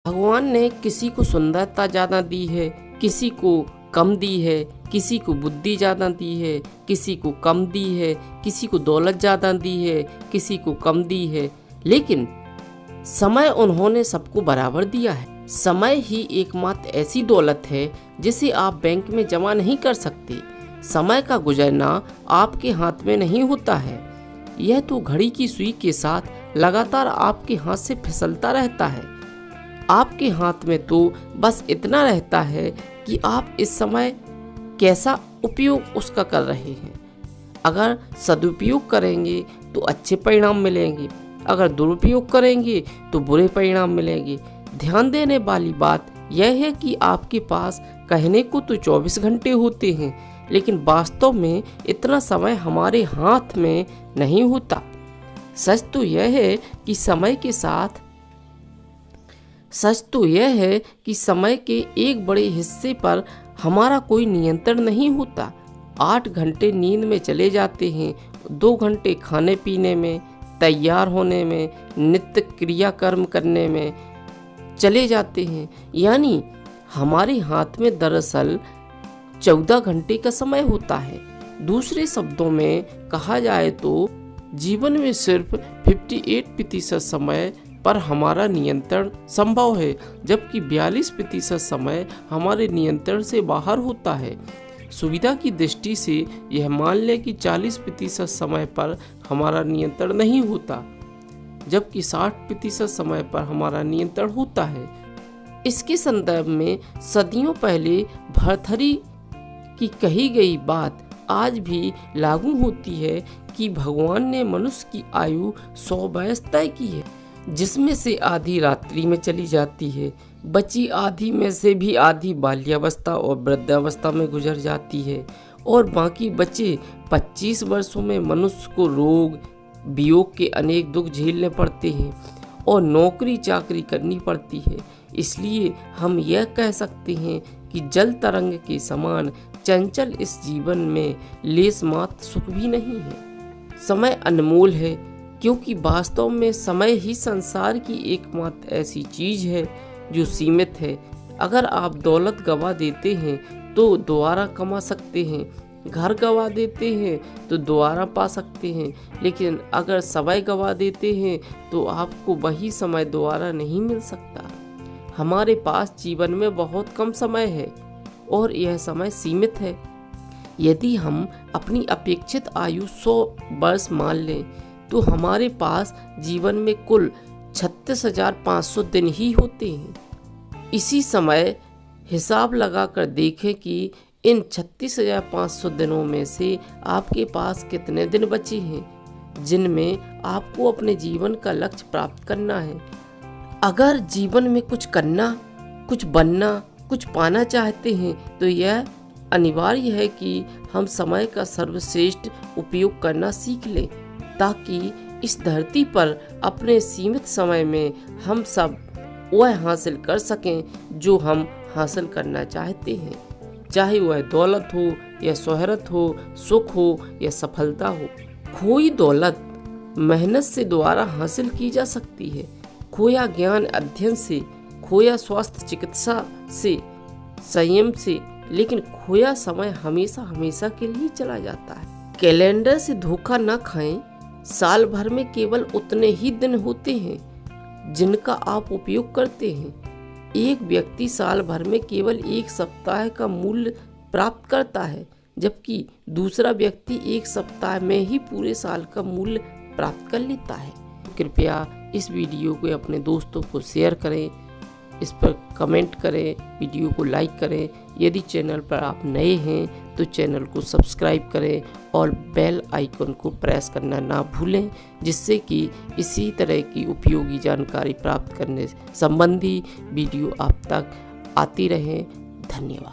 भगवान ने किसी को सुंदरता ज़्यादा दी है, किसी को कम दी है, किसी को बुद्धि ज़्यादा दी है, किसी को कम दी है, किसी को दौलत ज़्यादा दी है, किसी को कम दी है, लेकिन समय उन्होंने सबको बराबर दिया है। समय ही एकमात्र ऐसी दौलत है जिसे आप बैंक में जमा नहीं कर सकते। समय का गुजरना आपके हाथ में नहीं होता है, यह तो घड़ी की सुई के साथ लगातार आपके हाथ से फिसलता रहता है। आपके हाथ में तो बस इतना रहता है कि आप इस समय कैसा उपयोग उसका कर रहे हैं। अगर सदुपयोग करेंगे तो अच्छे परिणाम मिलेंगे, अगर दुरुपयोग करेंगे तो बुरे परिणाम मिलेंगे। ध्यान देने वाली बात यह है कि आपके पास कहने को तो 24 घंटे होते हैं, लेकिन वास्तव में इतना समय हमारे हाथ में नहीं होता। सच तो यह है कि समय के एक बड़े हिस्से पर हमारा कोई नियंत्रण नहीं होता। 8 घंटे नींद में चले जाते हैं, 2 घंटे खाने पीने में, तैयार होने में, नित्य क्रियाकर्म करने में चले जाते हैं। यानी हमारे हाथ में दरअसल 14 घंटे का समय होता है। दूसरे शब्दों में कहा जाए तो जीवन में सिर्फ 58% समय पर हमारा नियंत्रण संभव है, जबकि 42% समय हमारे नियंत्रण से बाहर होता है। सुविधा की दृष्टि से यह मान लें कि 40% समय पर हमारा नियंत्रण नहीं होता, जबकि 60% समय पर हमारा नियंत्रण होता है। इसके संदर्भ में सदियों पहले भर्तृहरि की कही गई बात आज भी लागू होती है कि भगवान ने मनुष्य की आयु 100 वर्ष तय की है, जिसमें से आधी रात्रि में चली जाती है, बची आधी में से भी आधी बाल्यावस्था और वृद्धावस्था में गुजर जाती है, और बाकी बचे 25 वर्षों में मनुष्य को रोग वियोग के अनेक दुख झेलने पड़ते हैं और नौकरी चाकरी करनी पड़ती है। इसलिए हम यह कह सकते हैं कि जल तरंग के समान चंचल इस जीवन में लेस मात्र सुख भी नहीं है। समय अनमोल है, क्योंकि वास्तव में समय ही संसार की एकमात्र ऐसी चीज है जो सीमित है। अगर आप दौलत गवा देते हैं तो दोबारा कमा सकते हैं, घर गवा देते हैं तो दोबारा पा सकते हैं, लेकिन अगर समय गवा देते हैं तो आपको वही समय दोबारा नहीं मिल सकता। हमारे पास जीवन में बहुत कम समय है और यह समय सीमित है। यदि हम अपनी अपेक्षित आयु 100 वर्ष मान लें तो हमारे पास जीवन में कुल 36,500 दिन ही होते हैं। इसी समय हिसाब लगाकर देखें कि इन 36,500 दिनों में से आपके पास कितने दिन बचे हैं जिनमें आपको अपने जीवन का लक्ष्य प्राप्त करना है। अगर जीवन में कुछ करना, कुछ बनना, कुछ पाना चाहते हैं तो यह अनिवार्य है कि हम समय का सर्वश्रेष्ठ उपयोग करना सीख लें, ताकि इस धरती पर अपने सीमित समय में हम सब वह हासिल कर सकें जो हम हासिल करना चाहते हैं, चाहे वह दौलत हो या शोहरत हो, सुख हो या सफलता हो। खोई दौलत मेहनत से दोबारा हासिल की जा सकती है, खोया ज्ञान अध्ययन से, खोया स्वास्थ्य चिकित्सा से, संयम से, लेकिन खोया समय हमेशा हमेशा के लिए चला जाता है। कैलेंडर से धोखा न खाएं। साल भर में केवल उतने ही दिन होते हैं जिनका आप उपयोग करते हैं। एक व्यक्ति साल भर में केवल 1 सप्ताह का मूल्य प्राप्त करता है, जबकि दूसरा व्यक्ति 1 सप्ताह में ही पूरे साल का मूल्य प्राप्त कर लेता है। कृपया इस वीडियो को अपने दोस्तों को शेयर करें, इस पर कमेंट करें, वीडियो को लाइक करें। यदि चैनल पर आप नए हैं तो चैनल को सब्सक्राइब करें और बेल आइकन को प्रेस करना ना भूलें, जिससे कि इसी तरह की उपयोगी जानकारी प्राप्त करने संबंधी वीडियो आप तक आती रहें। धन्यवाद।